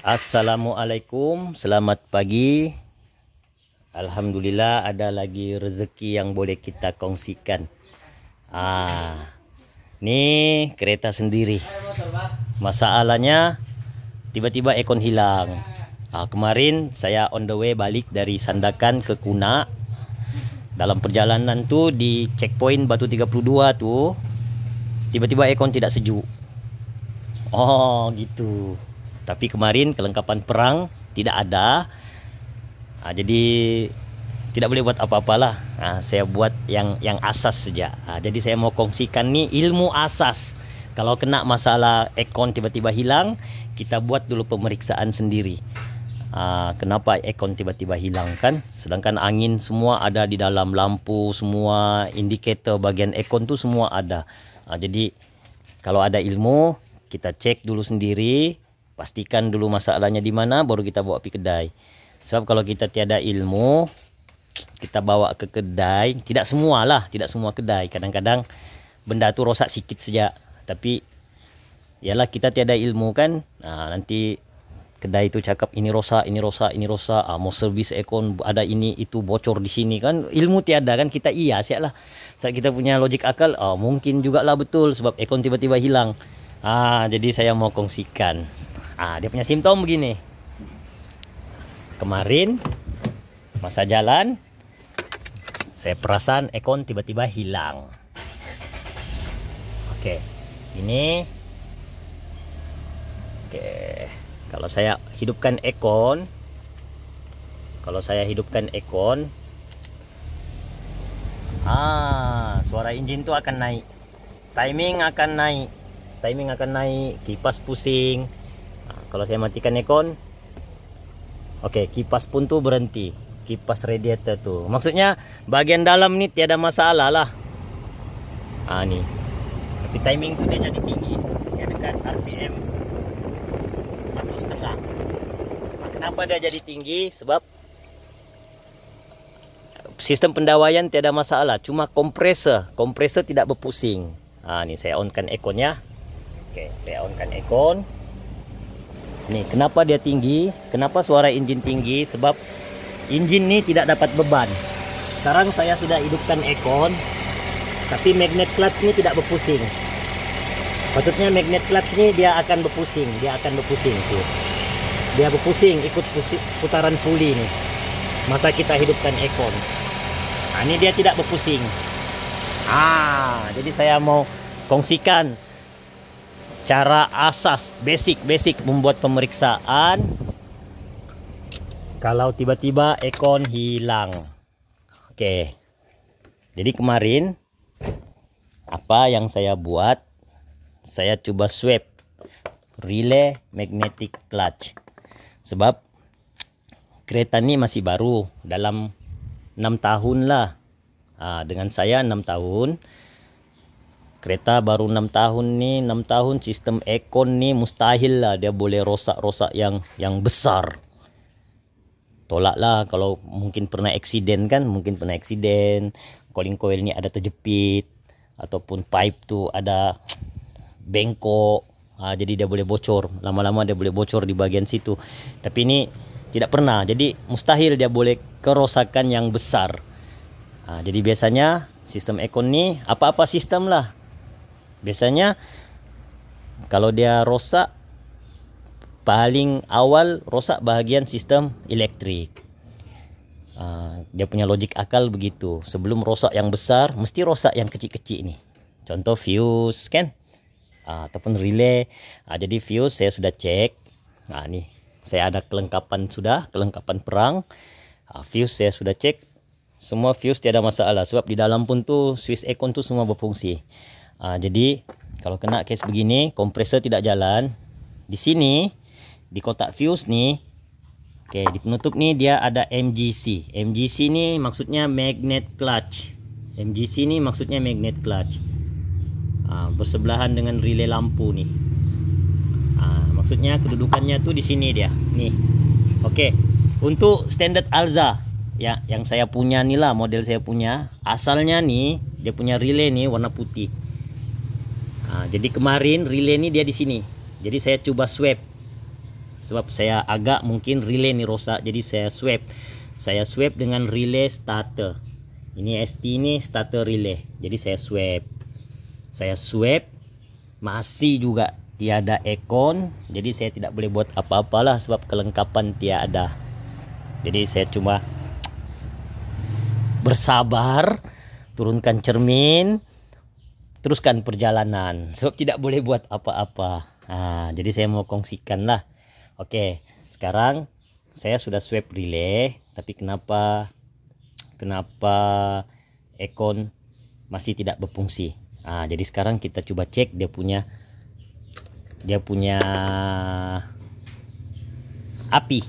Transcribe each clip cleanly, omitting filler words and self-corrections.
Assalamualaikum, selamat pagi. Alhamdulillah ada lagi rezeki yang boleh kita kongsikan. Nih kereta sendiri. Masalahnya tiba-tiba ekon hilang. Kemarin saya on the way balik dari Sandakan ke Kuna. Dalam perjalanan tuh di checkpoint Batu 32 tuh tiba-tiba ekon tidak sejuk. Oh gitu. Tapi kemarin kelengkapan perang tidak ada. Jadi tidak boleh buat apa-apalah. Saya buat yang asas saja. Jadi saya mau kongsikan nih ilmu asas. Kalau kena masalah ekon tiba-tiba hilang, kita buat dulu pemeriksaan sendiri. Kenapa ekon tiba-tiba hilang kan? Sedangkan angin semua ada di dalam, lampu semua, indikator bagian ekon tuh semua ada. Jadi kalau ada ilmu, kita cek dulu sendiri. Pastikan dulu masalahnya di mana, baru kita bawa ke kedai. Sebab kalau kita tiada ilmu, kita bawa ke kedai, tidak semua kedai. Kadang-kadang benda itu rosak sedikit saja. Tapi yalah kita tiada ilmu kan. Nanti kedai itu cakap ini rosak. Mau servis ekon ada ini itu bocor di sini kan. Ilmu tiada kan, kita iya sialah. Saat kita punya logik akal, mungkin juga lah betul sebab ekon tiba-tiba hilang. Jadi saya mau kongsikan. Dia punya simptom begini. Kemarin masa jalan saya perasan ekon tiba-tiba hilang. Ini kalau saya hidupkan ekon, suara engine itu akan naik, timing akan naik, kipas pusing. Kalau saya matikan ekon, kipas pun tuh berhenti, kipas radiator tuh. Maksudnya bagian dalam nih tiada masalah lah. Nih. Tapi timing tuh dia jadi tinggi, dia dekat RPM 1,5. Kenapa dia jadi tinggi? Sebab sistem pendawaian tiada masalah, cuma kompresor tidak berpusing. Nih saya onkan ekonnya. Saya onkan ekon. Nih, kenapa dia tinggi? Kenapa suara engine tinggi? Sebab engine ini tidak dapat beban. Sekarang saya sudah hidupkan ekon, tapi magnet clutch ini tidak berpusing. Patutnya magnet clutch ini dia akan berpusing, tuh. Dia berpusing, ikut putaran puli nih. Masa kita hidupkan ekon. Ini dia tidak berpusing. Jadi saya mau kongsikan cara asas basic membuat pemeriksaan kalau tiba-tiba ekon hilang. Jadi kemarin apa yang saya buat, saya coba swap relay magnetic clutch. Sebab kereta ini masih baru, dalam 6 tahun lah. Dengan saya 6 tahun. Kereta baru 6 tahun nih, 6 tahun sistem ekon nih mustahil lah dia boleh rosak-rosak yang besar. Tolak lah kalau mungkin pernah eksiden kan, calling coil ini ada terjepit ataupun pipe tuh ada bengkok. Jadi dia boleh bocor, lama-lama dia boleh bocor di bagian situ. Tapi ini tidak pernah, jadi mustahil dia boleh kerosakan yang besar. Jadi biasanya sistem ekon nih apa-apa sistem lah. Biasanya kalau dia rosak, paling awal rosak bahagian sistem elektrik. Dia punya logik akal begitu. Sebelum rosak yang besar, mesti rosak yang kecil-kecil nih. Contoh fuse kan, ataupun relay. Jadi fuse saya sudah cek. Nih saya ada kelengkapan perang. Fuse saya sudah cek. Semua fuse tiada masalah. Sebab di dalam pun tuh switch ekon tuh semua berfungsi. Jadi kalau kena case begini, kompresor tidak jalan. Di sini di kotak fuse nih, di penutup nih dia ada MGC. MGC nih maksudnya magnet clutch. Bersebelahan dengan relay lampu nih. Maksudnya kedudukannya tuh di sini dia. Nih. Untuk standard Alza ya, yang saya punya nih lah, model saya punya. Asalnya nih dia punya relay nih warna putih. Jadi kemarin relay ini dia di sini. Jadi saya coba swap sebab saya agak mungkin relay nih rosak, jadi saya swap dengan relay starter. Ini ST ini starter relay, jadi saya swap masih juga tiada ekon, jadi saya tidak boleh buat apa-apalah sebab kelengkapan tiada. Jadi saya cuma bersabar, turunkan cermin, teruskan perjalanan sebab tidak boleh buat apa-apa. Jadi saya mau kongsikan lah. Oke, sekarang saya sudah swap relay, tapi kenapa ekon masih tidak berfungsi? Jadi sekarang kita coba cek dia punya api.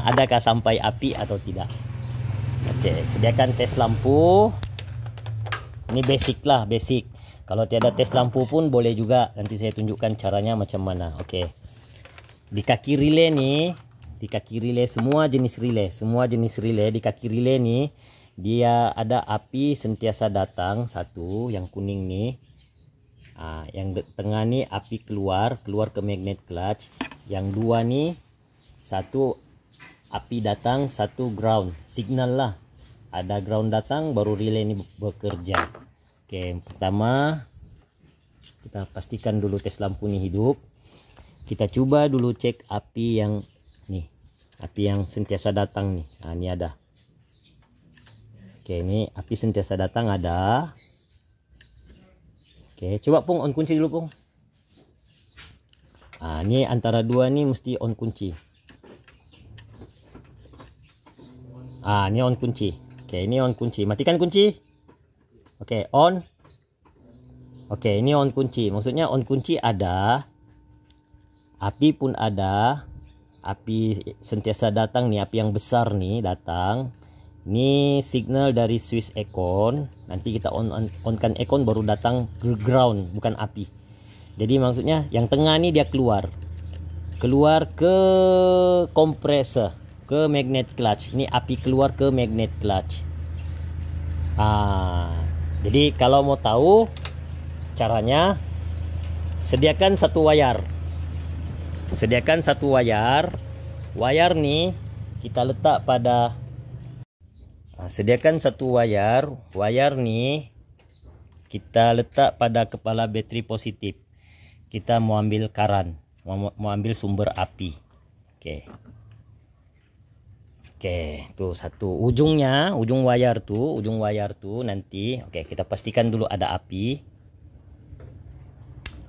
Adakah sampai api atau tidak? Oke, sediakan tes lampu. Ini basic lah, basic. Kalau tiada tes lampu pun boleh juga. Nanti saya tunjukkan caranya macam mana. Oke. Di kaki relay nih, di kaki relay semua jenis relay di kaki relay nih, dia ada api sentiasa datang satu, yang kuning nih. Yang tengah nih api keluar ke magnet clutch. Yang dua nih, satu api datang, satu ground, signal lah. Ada ground datang baru relay ini bekerja. Oke, yang pertama kita pastikan dulu tes lampu ini hidup. Kita coba dulu cek api yang nih, api yang sentiasa datang nih. Ini ada. Oke, ini api sentiasa datang ada. Oke, coba Pung on kunci dulu Pung. Ini antara dua nih mesti on kunci. Ini on kunci. Oke, ini on kunci. Matikan kunci. Oke, on. Oke, ini on kunci. Maksudnya on kunci ada. Api pun ada. Api sentiasa datang nih, api yang besar nih datang. Ini signal dari switch ekon. Nanti kita onkan ekon baru datang ke ground, bukan api. Jadi maksudnya yang tengah nih dia keluar ke kompresor, ke magnet clutch. Ini api keluar ke magnet clutch. Jadi kalau mau tahu caranya, sediakan satu wayar. Wayar nih kita letak pada sediakan satu wayar nih kita letak pada kepala bateri positif. Kita mau ambil karan, mau ambil sumber api. Oke, tuh satu ujung wayar tuh nanti. Oke, kita pastikan dulu ada api.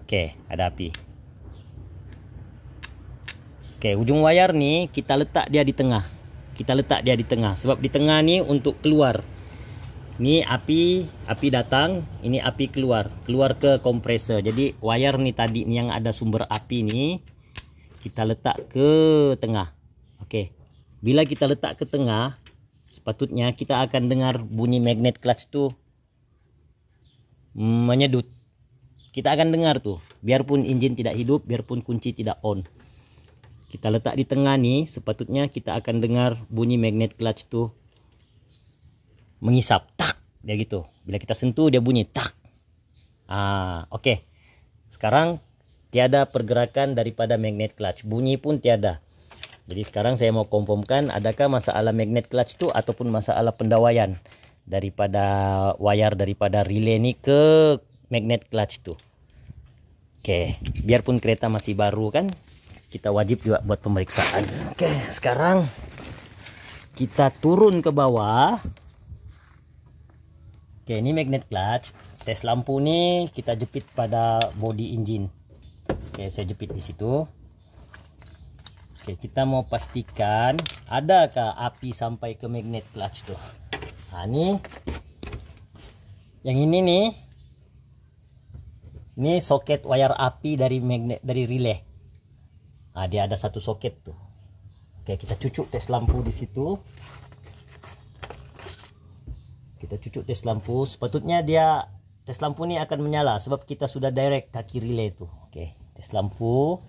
Oke, ada api. Oke, ujung wayar nih kita letak dia di tengah. Sebab di tengah nih untuk keluar. Ini api datang, ini api keluar ke kompresor. Jadi wayar nih tadi nih yang ada sumber api nih kita letak ke tengah. Oke. Bila kita letak ke tengah, sepatutnya kita akan dengar bunyi magnet clutch tuh menyedut. Kita akan dengar tuh, biarpun engine tidak hidup, biarpun kunci tidak on. Kita letak di tengah nih, sepatutnya kita akan dengar bunyi magnet clutch tuh mengisap, tak, dia gitu. Bila kita sentuh dia bunyi tak. Oke. Sekarang tiada pergerakan daripada magnet clutch, bunyi pun tiada. Jadi sekarang saya mau konfirmkan adakah masalah magnet clutch tuh ataupun masalah pendawaian daripada wayar daripada relay ini ke magnet clutch tuh. Oke, biarpun kereta masih baru kan, kita wajib juga buat pemeriksaan. Oke, sekarang kita turun ke bawah. Oke, ini magnet clutch. Tes lampu nih kita jepit pada body engine. Oke, saya jepit di situ. Oke, kita mau pastikan adakah api sampai ke magnet clutch tuh. Nih. Yang ini nih. Ini soket wayar api dari relay. Dia ada satu soket tuh. Oke, kita cucuk tes lampu di situ. Kita cucuk tes lampu. Sepatutnya dia tes lampu ini akan menyala sebab kita sudah direct kaki relay tuh. Oke, tes lampu.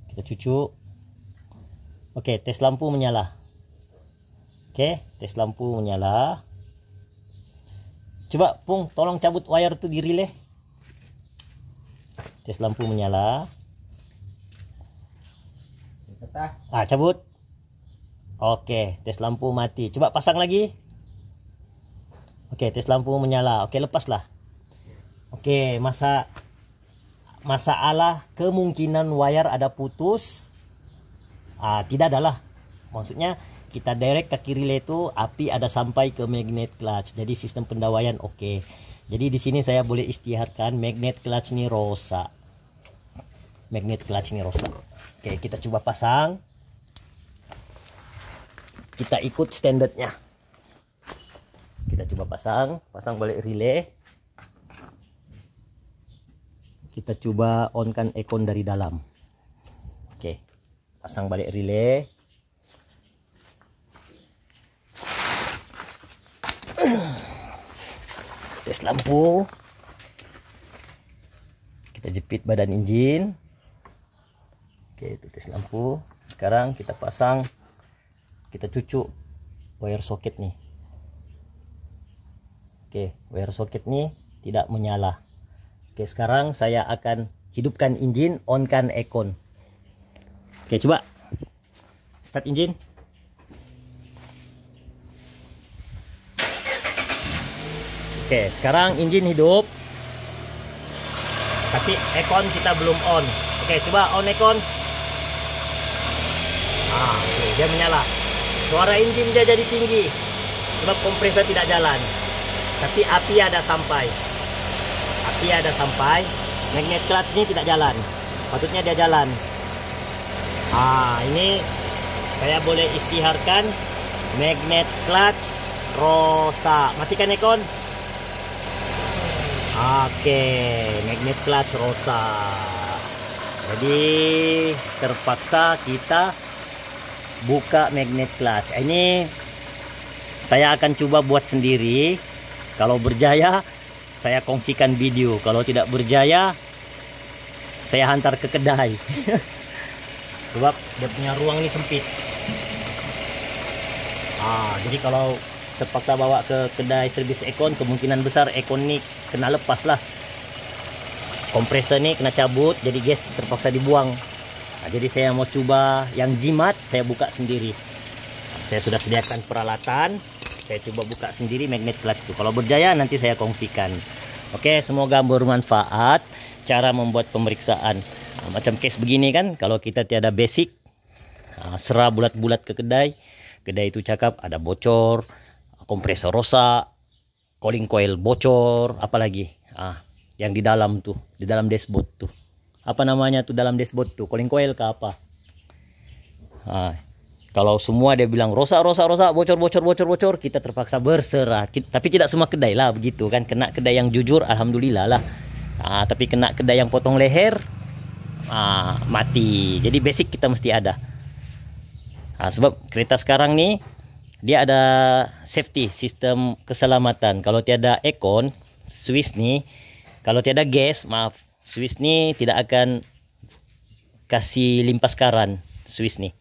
Kita cucuk. Oke, tes lampu menyala. Oke, tes lampu menyala. Coba Pung, tolong cabut wayar tuh di relay. Tes lampu menyala. Cabut. Oke, tes lampu mati. Coba pasang lagi. Oke, tes lampu menyala. Oke, lepaslah. Oke, masalah kemungkinan wire ada putus. Tidak adalah. Maksudnya kita direct kaki relay itu api ada sampai ke magnet clutch. Jadi sistem pendawaian oke. Jadi di sini saya boleh istiharkan magnet clutch ini rosak. Magnet clutch ini rosak. Oke, kita coba pasang. Kita ikut standarnya. Kita coba pasang balik relay. Kita coba onkan aircon dari dalam. Oke, pasang balik relay. Tes lampu. Kita jepit badan engine. Oke, itu tes lampu. Sekarang kita pasang, kita cucuk wire socket nih. Oke, wire socket nih tidak menyala. Oke, sekarang saya akan hidupkan engine, onkan aircon. Oke, coba start engine. Oke, sekarang engine hidup, tapi aircon kita belum on. Oke, coba on aircon. Oke, dia menyala. Suara engine dia jadi tinggi sebab kompresor tidak jalan. Tapi api ada sampai. Magnet clutch ini tidak jalan. Patutnya dia jalan. Ini saya boleh istiharkan magnet clutch rosak. Matikan aircon. Oke, magnet clutch rosak. Jadi terpaksa kita buka magnet clutch. Ini saya akan coba buat sendiri. Kalau berjaya saya kongsikan video. Kalau tidak berjaya saya hantar ke kedai. Sebab dia punya ruang ini sempit. Jadi kalau terpaksa bawa ke kedai servis aircon, kemungkinan besar aircon ini kena lepas lah. Kompresor ini kena cabut, jadi gas terpaksa dibuang. Jadi saya mau coba yang jimat, saya buka sendiri. Saya sudah sediakan peralatan, saya coba buka sendiri magnet clutch itu. Kalau berjaya nanti saya kongsikan. Oke, semoga bermanfaat cara membuat pemeriksaan. Macam case begini kan, kalau kita tiada basic, serah bulat-bulat ke kedai. Kedai itu cakap ada bocor, kompresor rusak, cooling coil bocor, apalagi yang di dalam tuh, di dalam dashboard tuh. Apa namanya tuh dalam dashboard tuh? Cooling coil ke apa? Kalau semua dia bilang rosak, bocor, kita terpaksa berserah. Tapi tidak semua kedai lah begitu kan. Kena kedai yang jujur, alhamdulillah lah. Tapi kena kedai yang potong leher, mati. Jadi basic kita mesti ada. Sebab kereta sekarang nih dia ada safety, sistem keselamatan. Kalau tiada aircon, Swiss nih, kalau tiada gas, maaf, Swiss nih tidak akan kasih limpas karan. Swiss nih,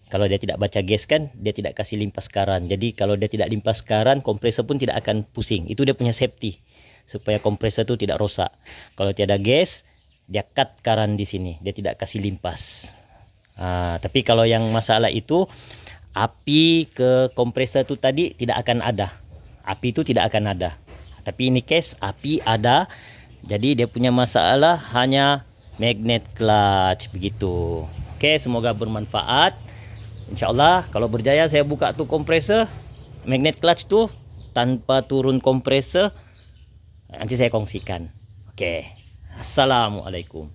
kalau dia tidak baca gas kan, dia tidak kasih limpas karan. Jadi kalau dia tidak limpas karan, kompresor pun tidak akan pusing. Itu dia punya safety, supaya kompresor itu tidak rosak. Kalau tiada gas, dia cut karan di sini, dia tidak kasih limpas. Tapi kalau yang masalah itu, api ke kompresor itu tadi tidak akan ada. Api itu tidak akan ada. Tapi ini case api ada. Jadi dia punya masalah hanya magnet clutch begitu. Oke, semoga bermanfaat. Insyaallah kalau berjaya saya buka tuh kompresor, magnet clutch tuh tanpa turun kompresor. Nanti saya kongsikan. Oke. Assalamualaikum.